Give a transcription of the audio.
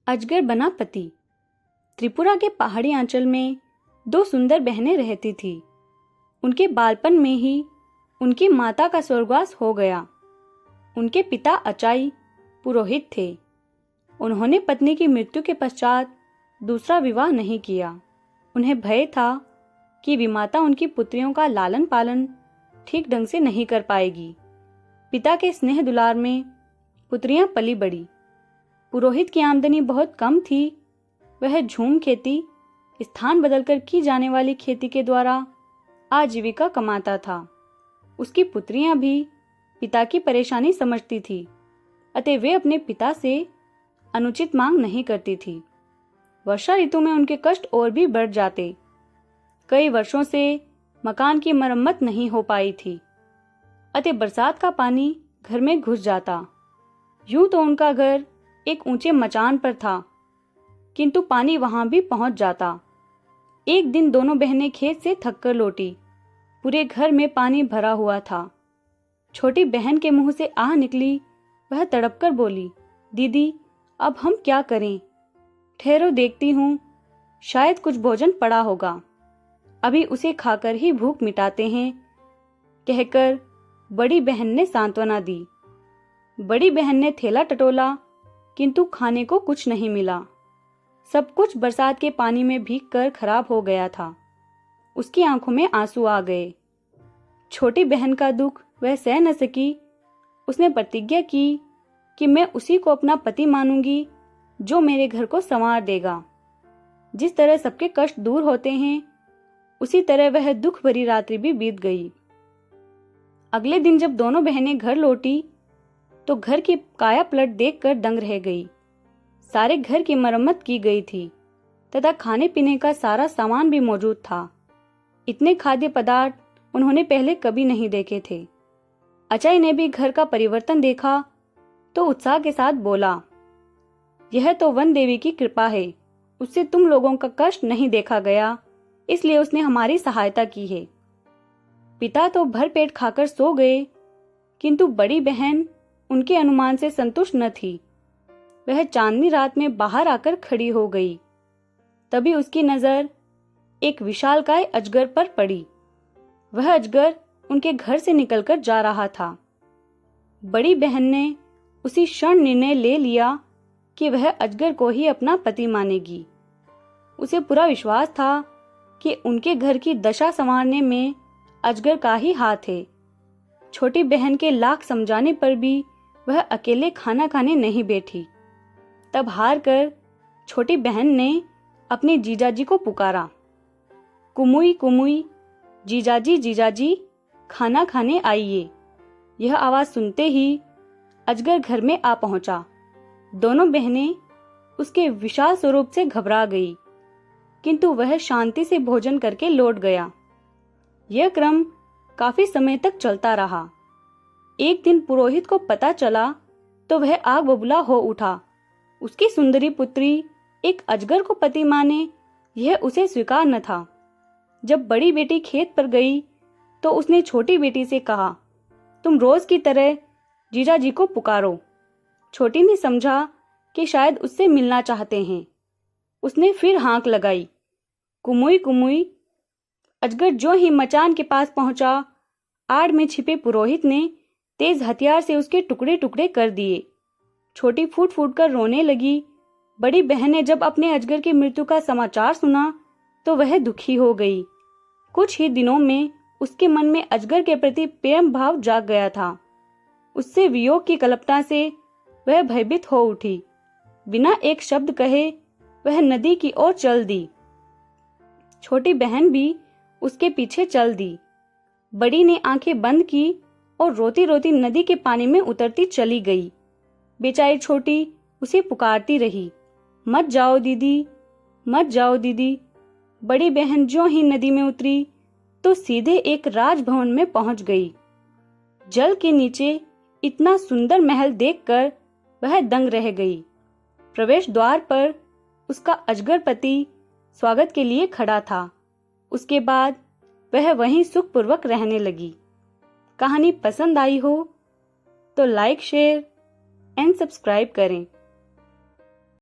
अजगर बना पति। त्रिपुरा के पहाड़ी अंचल में दो सुंदर बहनें रहती थी। उनके बालपन में ही उनकी माता का स्वर्गवास हो गया। उनके पिता अचाई पुरोहित थे। उन्होंने पत्नी की मृत्यु के पश्चात दूसरा विवाह नहीं किया। उन्हें भय था कि विमाता उनकी पुत्रियों का लालन पालन ठीक ढंग से नहीं कर पाएगी। पिता के स्नेह दुलार में पुत्रियां पली बड़ी। पुरोहित की आमदनी बहुत कम थी। वह झूम खेती, स्थान बदलकर की जाने वाली खेती के द्वारा आजीविका कमाता था। उसकी पुत्रियां भी पिता की परेशानी समझती थी, अतः वे अपने पिता से अनुचित मांग नहीं करती थी। वर्षा ऋतु में उनके कष्ट और भी बढ़ जाते। कई वर्षों से मकान की मरम्मत नहीं हो पाई थी, अतः बरसात का पानी घर में घुस जाता। यूं तो उनका घर एक ऊंचे मचान पर था, किंतु पानी वहां भी पहुंच जाता। एक दिन दोनों बहनें खेत से थककर लौटी। पूरे घर में पानी भरा हुआ था। छोटी बहन के मुंह से आह निकली। वह तड़पकर बोली, दीदी, अब हम क्या करें? ठहरो, देखती हूँ, शायद कुछ भोजन पड़ा होगा, अभी उसे खाकर ही भूख मिटाते हैं, कहकर बड़ी बहन ने सांत्वना दी। बड़ी बहन ने थैला टटोला, किंतु खाने को कुछ नहीं मिला। सब कुछ बरसात के पानी में भीगकर खराब हो गया था। उसकी आंखों में आंसू आ गए। छोटी बहन का दुख वह सह न सकी। उसने प्रतिज्ञा की कि मैं उसी को अपना पति मानूंगी जो मेरे घर को संवार देगा। जिस तरह सबके कष्ट दूर होते हैं, उसी तरह वह दुख भरी रात्रि भी बीत गई। अगले दिन जब दोनों बहनें घर लौटी तो घर की काया पलट देखकर दंग रह गई। सारे घर की मरम्मत की गई थी तथा खाने पीने का सारा सामान भी मौजूद था। इतने खाद्य पदार्थ उन्होंने पहले कभी नहीं देखे थे। अचाई ने भी घर का परिवर्तन देखा तो उत्साह के साथ बोला, यह तो वन देवी की कृपा है। उससे तुम लोगों का कष्ट नहीं देखा गया, इसलिए उसने हमारी सहायता की है। पिता तो भर पेट खाकर सो गए, किंतु बड़ी बहन उनके अनुमान से संतुष्ट न थी। वह चांदनी रात में बाहर आकर खड़ी हो गई। तभी उसकी नजर एक विशालकाय अजगर पर पड़ी। वह अजगर उनके घर से निकलकर जा रहा था। बड़ी बहन ने उसी क्षण निर्णय ले लिया कि वह अजगर को ही अपना पति मानेगी। उसे पूरा विश्वास था कि उनके घर की दशा संवारने में अजगर का ही हाथ है। छोटी बहन के लाख समझाने पर भी वह अकेले खाना खाने नहीं बैठी। तब हार कर छोटी बहन ने अपने जीजाजी को पुकारा, कुमुई कुमुई, जीजाजी जीजाजी, खाना खाने आइए। यह आवाज सुनते ही अजगर घर में आ पहुंचा। दोनों बहनें उसके विशाल स्वरूप से घबरा गई, किंतु वह शांति से भोजन करके लौट गया। यह क्रम काफी समय तक चलता रहा। एक दिन पुरोहित को पता चला तो वह आग बबूला हो उठा। उसकी सुंदरी पुत्री एक अजगर को पति माने, यह उसे स्वीकार न था। जब बड़ी बेटी खेत पर गई तो उसने छोटी बेटी से कहा, तुम रोज की तरह जीजाजी को पुकारो। छोटी ने समझा कि शायद उससे मिलना चाहते हैं। उसने फिर हांक लगाई, कुमुई कुमुई। अजगर जो ही मचान के पास पहुंचा, आड़ में छिपे पुरोहित ने तेज हथियार से उसके टुकड़े टुकड़े कर दिए। छोटी फूट फूट कर रोने लगी। बड़ी बहन ने जब अपने अजगर की मृत्यु का समाचार सुना तो वह दुखी हो गई। कुछ ही दिनों में उसके मन में अजगर के प्रति प्रेम भाव जाग गया था। उससे वियोग की कल्पना से वह भयभीत हो उठी। बिना एक शब्द कहे वह नदी की ओर चल दी। छोटी बहन भी उसके पीछे चल दी। बड़ी ने आंखें बंद की और रोती रोती नदी के पानी में उतरती चली गई। बेचारी छोटी उसे पुकारती रही, मत जाओ दीदी, मत जाओ दीदी। बड़ी बहन जो ही नदी में उतरी तो सीधे एक राजभवन में पहुंच गई। जल के नीचे इतना सुंदर महल देखकर वह दंग रह गई। प्रवेश द्वार पर उसका अजगर पति स्वागत के लिए खड़ा था। उसके बाद वह वहीं सुखपूर्वक रहने लगी। कहानी पसंद आई हो तो लाइक, शेयर एंड सब्सक्राइब करें।